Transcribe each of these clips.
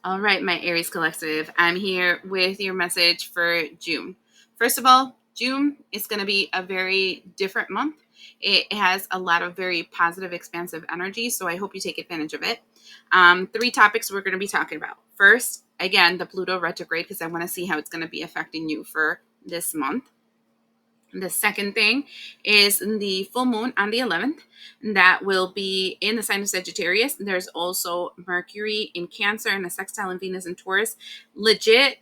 All right, my Aries collective. I'm here with your message for June. First of all, June is going to be a very different month. It has a lot of very positive, expansive energy, so I hope you take advantage of it. Three topics we're going to be talking about. First, again, the Pluto retrograde, because I want to see how it's going to be affecting you for this month. The second thing is the full moon on the 11th. That will be in the sign of Sagittarius. There's also Mercury in Cancer and a sextile in Venus in Taurus. Legit,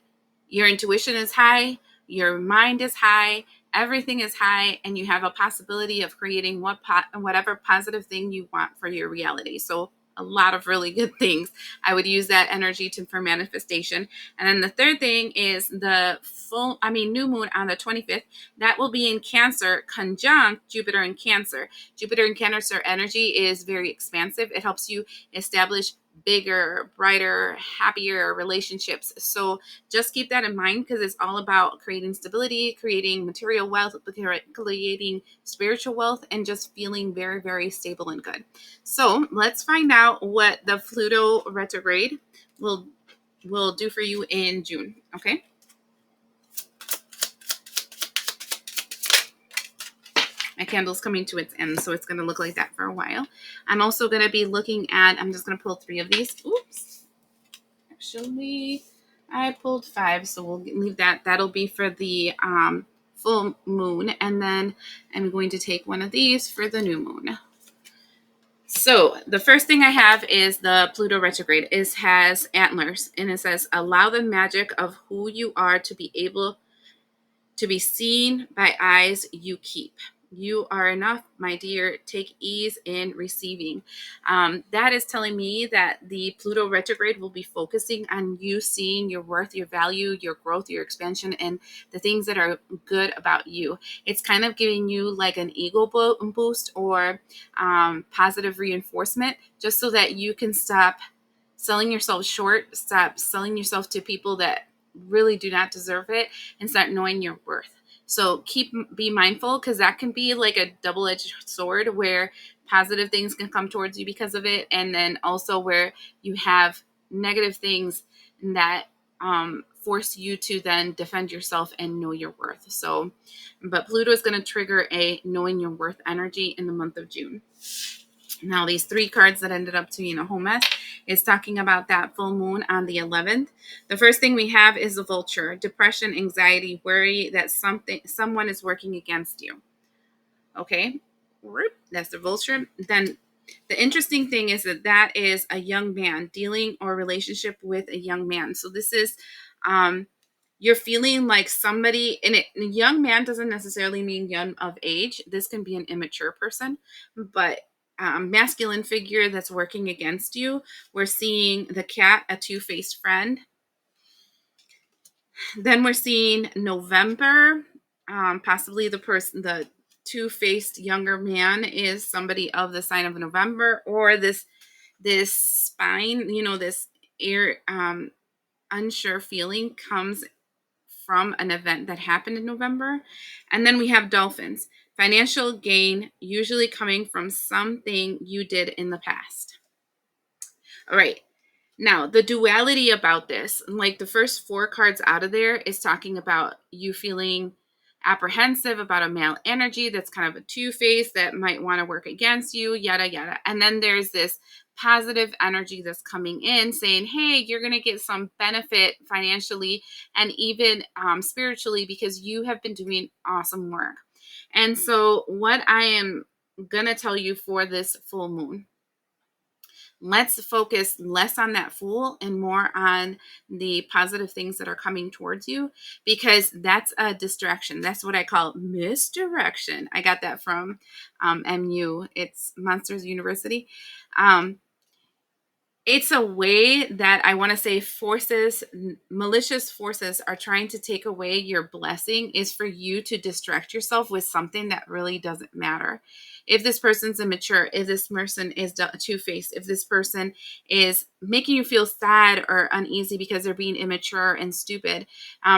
your intuition is high, your mind is high, everything is high, and you have a possibility of creating whatever positive thing you want for your reality. So a lot of really good things. I would use that energy for manifestation. And then the third thing is the new moon on the 25th. That will be in Cancer, conjunct Jupiter in Cancer. Jupiter in Cancer energy is very expansive. It helps you establish bigger, brighter, happier relationships. So just keep that in mind, because it's all about creating stability, creating material wealth, creating spiritual wealth, and just feeling very, very stable and good. So let's find out what the Pluto retrograde will do for you in June. Okay. My candle's coming to its end, so it's going to look like that for a while. I'm also going to be looking at, I'm just going to pull 3 of these. Oops. Actually, I pulled 5, so we'll leave that. That'll be for the full moon, and then I'm going to take one of these for the new moon. So the first thing I have is the Pluto retrograde. It has antlers, and it says, allow the magic of who you are to be able to be seen by eyes you keep. You are enough, my dear. Take ease in receiving. That is telling me that the Pluto retrograde will be focusing on you seeing your worth, your value, your growth, your expansion, and the things that are good about you. It's kind of giving you like an ego boost or positive reinforcement, just so that you can stop selling yourself short, stop selling yourself to people that really do not deserve it, and start knowing your worth. So be mindful, because that can be like a double-edged sword, where positive things can come towards you because of it, and then also where you have negative things that force you to then defend yourself and know your worth. So, but Pluto is going to trigger a knowing your worth energy in the month of June. Now, these 3 cards that ended up to being a whole mess is talking about that full moon on the 11th. The first thing we have is the vulture, depression, anxiety, worry that someone is working against you. Okay, that's the vulture. Then the interesting thing is that is a young man dealing or relationship with a young man. So this is you're feeling like somebody, and a young man doesn't necessarily mean young of age. This can be an immature person, but masculine figure that's working against you. We're seeing the cat, a two-faced friend. Then we're seeing November, possibly the two-faced younger man is somebody of the sign of November, or this spine, this air unsure feeling comes from an event that happened in November. And then we have dolphins. Financial gain usually coming from something you did in the past. All right. Now, the duality about this, like the first 4 cards out of there, is talking about you feeling apprehensive about a male energy that's kind of a two-face that might want to work against you, yada, yada. And then there's this positive energy that's coming in saying, hey, you're going to get some benefit financially and even spiritually, because you have been doing awesome work. And so what I am going to tell you for this full moon, let's focus less on that fool and more on the positive things that are coming towards you, because that's a distraction. That's what I call misdirection. I got that from MU. It's Monsters University. It's a way that I want to say malicious forces are trying to take away your blessing, is for you to distract yourself with something that really doesn't matter. If this person's immature, if this person is two-faced, if this person is making you feel sad or uneasy because they're being immature and stupid,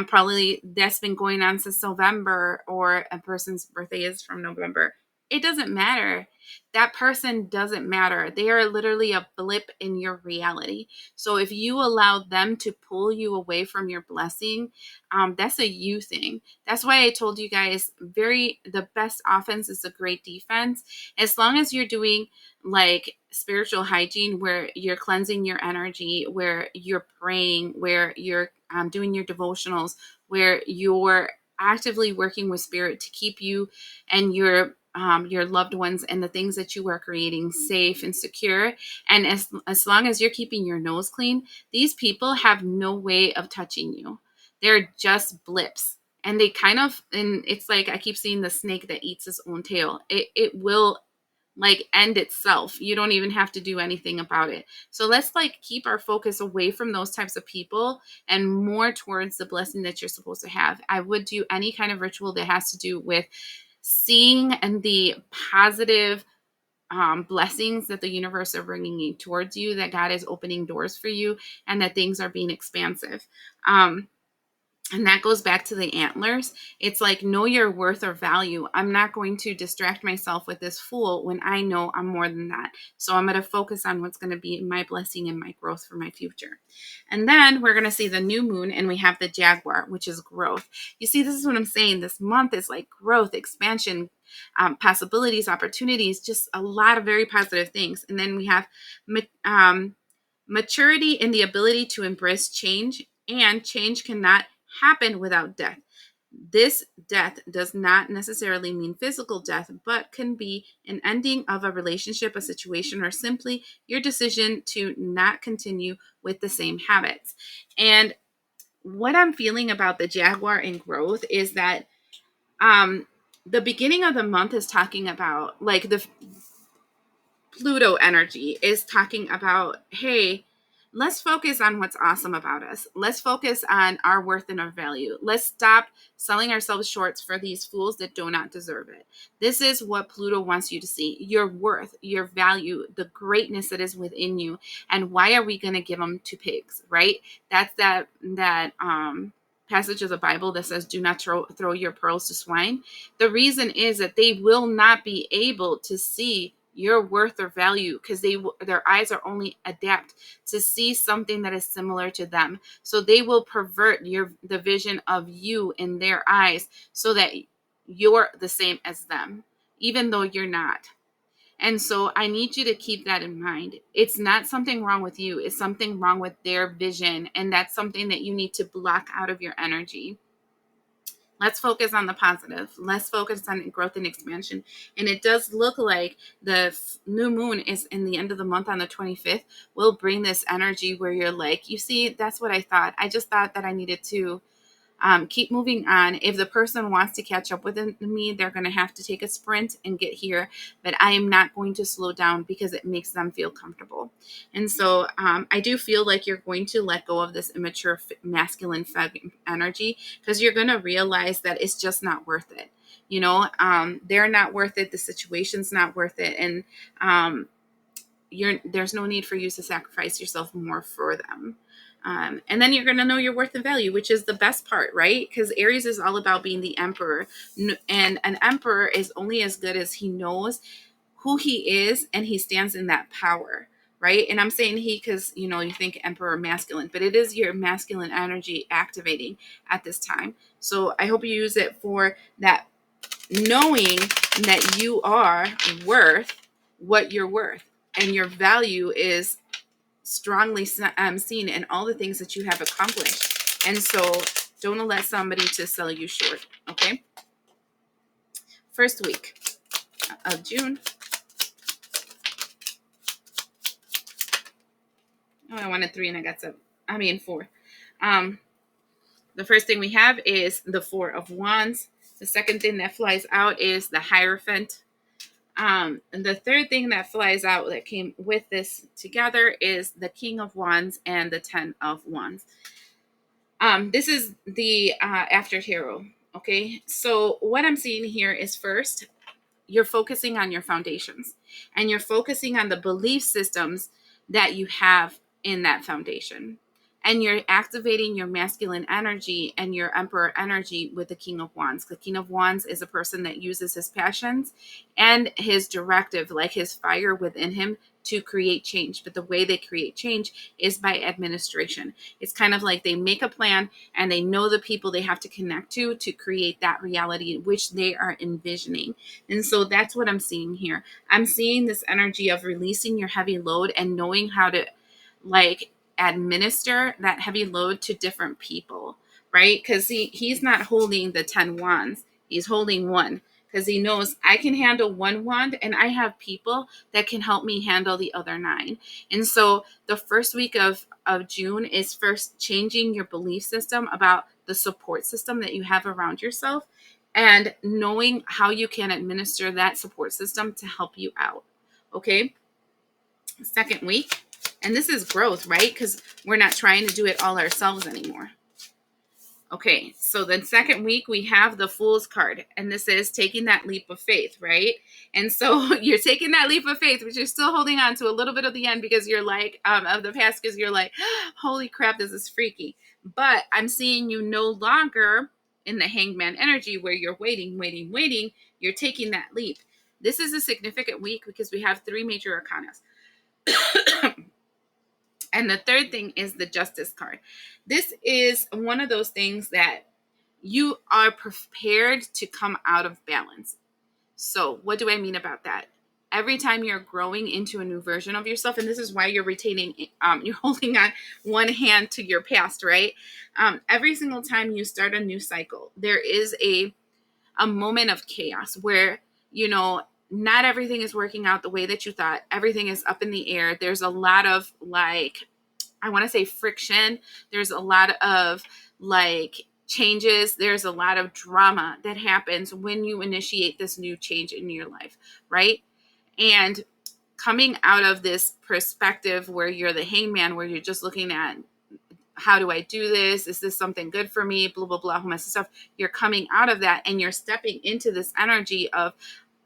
probably that's been going on since November, or a person's birthday is from November. it doesn't matter. That person doesn't matter. They are literally a blip in your reality. So if you allow them to pull you away from your blessing, that's a you thing. That's why I told you guys, the best offense is a great defense. As long as you're doing like spiritual hygiene, where you're cleansing your energy, where you're praying, where you're doing your devotionals, where you're actively working with spirit to keep you and your loved ones and the things that you are creating safe and secure. And as long as you're keeping your nose clean, these people have no way of touching you. They're just blips. And and it's like I keep seeing the snake that eats its own tail. It will like end itself. You don't even have to do anything about it. So let's like keep our focus away from those types of people and more towards the blessing that you're supposed to have. I would do any kind of ritual that has to do with seeing and the positive blessings that the universe are bringing towards you, that God is opening doors for you, and that things are being expansive. And that goes back to the antlers. It's like, know your worth or value. I'm not going to distract myself with this fool when I know I'm more than that. So I'm going to focus on what's going to be my blessing and my growth for my future. And then we're going to see the new moon, and we have the jaguar, which is growth. You see, this is what I'm saying. This month is like growth, expansion, possibilities, opportunities, just a lot of very positive things. And then we have maturity in the ability to embrace change, and change cannot happen without death. This death does not necessarily mean physical death, but can be an ending of a relationship, a situation, or simply your decision to not continue with the same habits. And what I'm feeling about the jaguar and growth is that the beginning of the month is talking about like the Pluto energy is talking about, hey, let's focus on what's awesome about us. Let's focus on our worth and our value. Let's stop selling ourselves short for these fools that do not deserve it. This is what Pluto wants you to see: your worth, your value, the greatness that is within you. And why are we going to give them to pigs, right? That's that passage of the Bible that says, do not throw your pearls to swine. The reason is that they will not be able to see your worth or value because their eyes are only adapt to see something that is similar to them. So they will pervert the vision of you in their eyes so that you're the same as them, even though you're not. And so I need you to keep that in mind. It's not something wrong with you. It's something wrong with their vision. And that's something that you need to block out of your energy. Let's focus on the positive. Let's focus on growth and expansion. And it does look like the new moon is in the end of the month on the 25th. Will bring this energy where you're like, you see, that's what I thought. I just thought that I needed to keep moving on. If the person wants to catch up with me, they're going to have to take a sprint and get here. But I am not going to slow down because it makes them feel comfortable. And so I do feel like you're going to let go of this immature masculine energy because you're going to realize that it's just not worth it. They're not worth it. The situation's not worth it. And there's no need for you to sacrifice yourself more for them. And then you're going to know your worth and value, which is the best part, right? Because Aries is all about being the emperor. And an emperor is only as good as he knows who he is and he stands in that power, right? And I'm saying he because, you think emperor masculine, but it is your masculine energy activating at this time. So I hope you use it for that, knowing that you are worth what you're worth and your value is strongly seen in all the things that you have accomplished. And so don't let somebody to sell you short. Okay. First week of June. Oh, I wanted 3 and I got 4. The first thing we have is the 4 of Wands. The second thing that flies out is the Hierophant. And the third thing that flies out that came with this together is the King of Wands and the 10 of Wands. This is the after tarot. Okay, so what I'm seeing here is first, you're focusing on your foundations and you're focusing on the belief systems that you have in that foundation. And you're activating your masculine energy and your emperor energy with the King of Wands. The King of Wands is a person that uses his passions and his directive, like his fire within him, to create change. But the way they create change is by administration. It's kind of like they make a plan and they know the people they have to connect to create that reality which they are envisioning. And so that's what I'm seeing here. I'm seeing this energy of releasing your heavy load and knowing how to like administer that heavy load to different people, right? Because he's not holding the 10 wands, he's holding one, because he knows I can handle one wand and I have people that can help me handle the other 9. And so the first week of June is first changing your belief system about the support system that you have around yourself and knowing how you can administer that support system to help you out. Okay. Second week, and this is growth, right? Because we're not trying to do it all ourselves anymore. Okay, so then second week we have the Fool's card, and this is taking that leap of faith, right? And so you're taking that leap of faith, but you're still holding on to a little bit of the end because you're like, of the past, because you're like, holy crap, this is freaky. But I'm seeing you no longer in the Hangman energy where you're waiting. You're taking that leap. This is a significant week because we have 3 major arcanas. And the third thing is the Justice card. This is one of those things that you are prepared to come out of balance. So what do I mean about that? Every time you're growing into a new version of yourself, and this is why you're retaining, you're holding on one hand to your past, right? Every single time you start a new cycle, there is a moment of chaos where, not everything is working out the way that you thought. Everything is up in the air. There's a lot of I want to say friction. There's a lot of changes. There's a lot of drama that happens when you initiate this new change in your life, right? And coming out of this perspective where you're the hangman, where you're just looking at, how do I do this? Is this something good for me? Blah, blah, blah, whole mess of stuff. You're coming out of that and you're stepping into this energy of,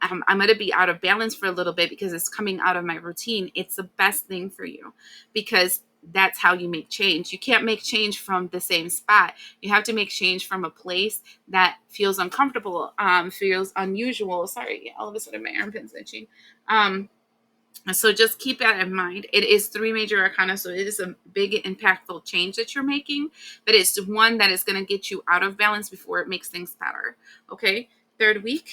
I'm going to be out of balance for a little bit because it's coming out of my routine. It's the best thing for you because that's how you make change. You can't make change from the same spot. You have to make change from a place that feels uncomfortable, feels unusual. Sorry, all of a sudden my armpit's itching. So just keep that in mind. It is 3 major arcana, so it is a big, impactful change that you're making, but it's one that is going to get you out of balance before it makes things better. Okay, third week.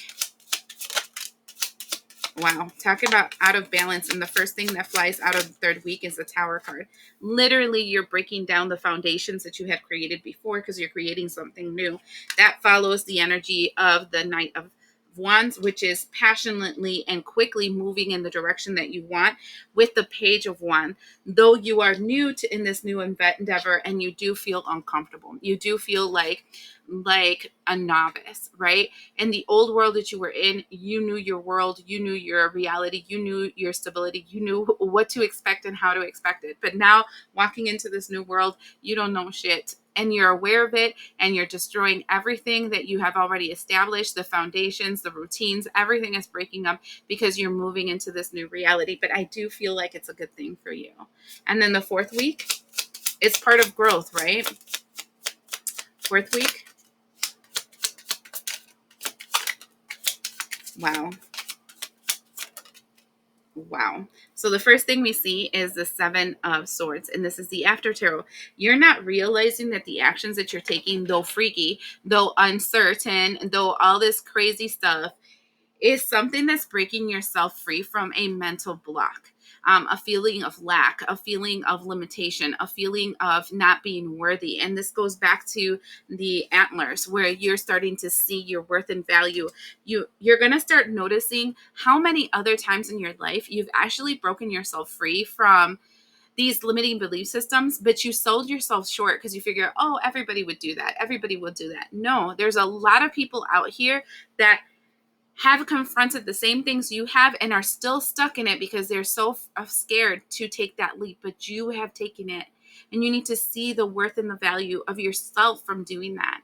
Wow, talk about out of balance. And the first thing that flies out of the third week is the Tower card. Literally, you're breaking down the foundations that you had created before because you're creating something new. That follows the energy of the Knight of Wands, which is passionately and quickly moving in the direction that you want, with the Page of Wands. Though you are new in this new endeavor and you do feel uncomfortable, you do feel like a novice, right? In the old world that you were in, you knew your world, you knew your reality, you knew your stability, you knew what to expect and how to expect it. But now walking into this new world, you don't know shit. And you're aware of it, and you're destroying everything that you have already established, the foundations, the routines, everything is breaking up because you're moving into this new reality. But I do feel like it's a good thing for you. And then the fourth week, it's part of growth, right? Fourth week. Wow. So the first thing we see is the 7 of Swords, and this is the after tarot. You're not realizing that the actions that you're taking, though freaky, though uncertain, though all this crazy stuff, is something that's breaking yourself free from a mental block, a feeling of lack, a feeling of limitation, a feeling of not being worthy. And this goes back to the antlers, where you're starting to see your worth and value. You're going to start noticing how many other times in your life you've actually broken yourself free from these limiting belief systems, but you sold yourself short because you figure, oh, everybody would do that. Everybody will do that. No, there's a lot of people out here that have confronted the same things you have and are still stuck in it because they're so scared to take that leap, but you have taken it, and you need to see the worth and the value of yourself from doing that.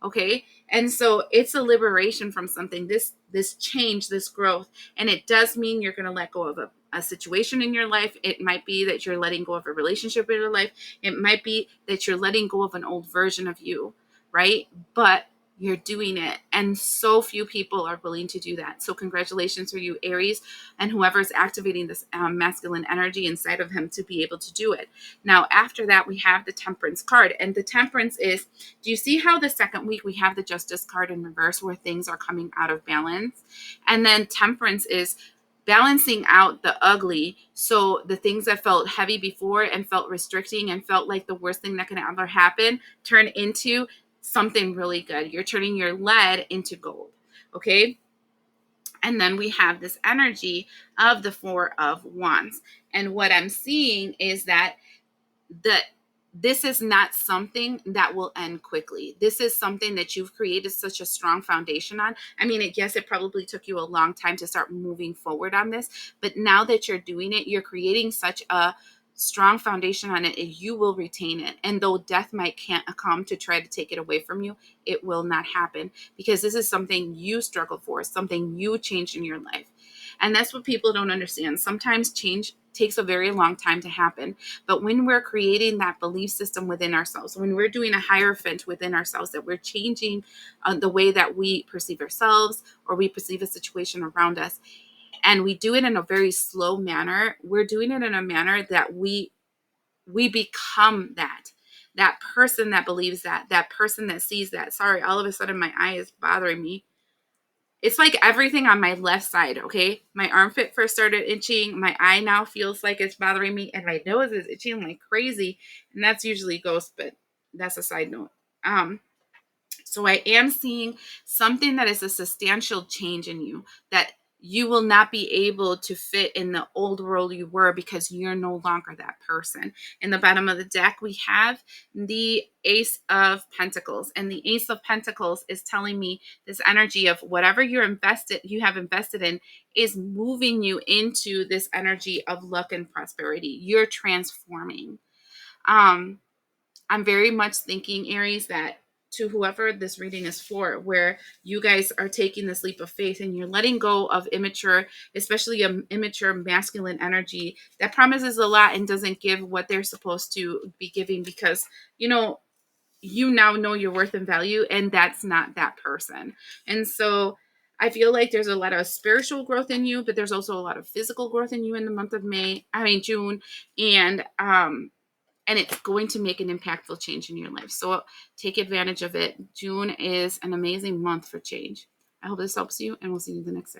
Okay. And so it's a liberation from something, this change, this growth. And it does mean you're going to let go of a situation in your life. It might be that you're letting go of a relationship in your life. It might be that you're letting go of an old version of you, right? But you're doing it. And so few people are willing to do that. So congratulations for you, Aries, and whoever's activating this masculine energy inside of him to be able to do it. Now, after that, we have the Temperance card. And the Temperance is, do you see how the second week we have the Justice card in reverse where things are coming out of balance? And then Temperance is balancing out the ugly. So the things that felt heavy before and felt restricting and felt like the worst thing that can ever happen turn into something really good. You're turning your lead into gold. Okay. And then we have this energy of the Four of Wands. And what I'm seeing is that the this is not something that will end quickly. This is something that you've created such a strong foundation on. I mean, yes, it probably took you a long time to start moving forward on this, but now that you're doing it, you're creating such a strong foundation on it, and you will retain it. And though death can't come to try to take it away from you, it will not happen, because this is something you struggled for, something you changed in your life. And that's what people don't understand. Sometimes change takes a very long time to happen. But when we're creating that belief system within ourselves, when we're doing a hierophant within ourselves, that we're changing the way that we perceive ourselves or we perceive a situation around us, and we do it in a very slow manner, we're doing it in a manner that we become that person that believes that person that sees that. Sorry, all of a sudden my eye is bothering me. It's like everything on my left side, okay? My armpit first started itching. My eye now feels like it's bothering me, and my nose is itching like crazy. And that's usually ghost, but that's a side note. So I am seeing something that is a substantial change in you, that you will not be able to fit in the old world you were, because you're no longer that person. In the bottom of the deck, we have the Ace of Pentacles. And the Ace of Pentacles is telling me this energy of whatever you have invested in is moving you into this energy of luck and prosperity. You're transforming. I'm very much thinking, Aries, that to whoever this reading is for, where you guys are taking this leap of faith and you're letting go of immature, especially immature masculine energy that promises a lot and doesn't give what they're supposed to be giving, because, you now know your worth and value, and that's not that person. And so I feel like there's a lot of spiritual growth in you, but there's also a lot of physical growth in you in the month of June. And it's going to make an impactful change in your life. So take advantage of it. June is an amazing month for change. I hope this helps you, and we'll see you the next time.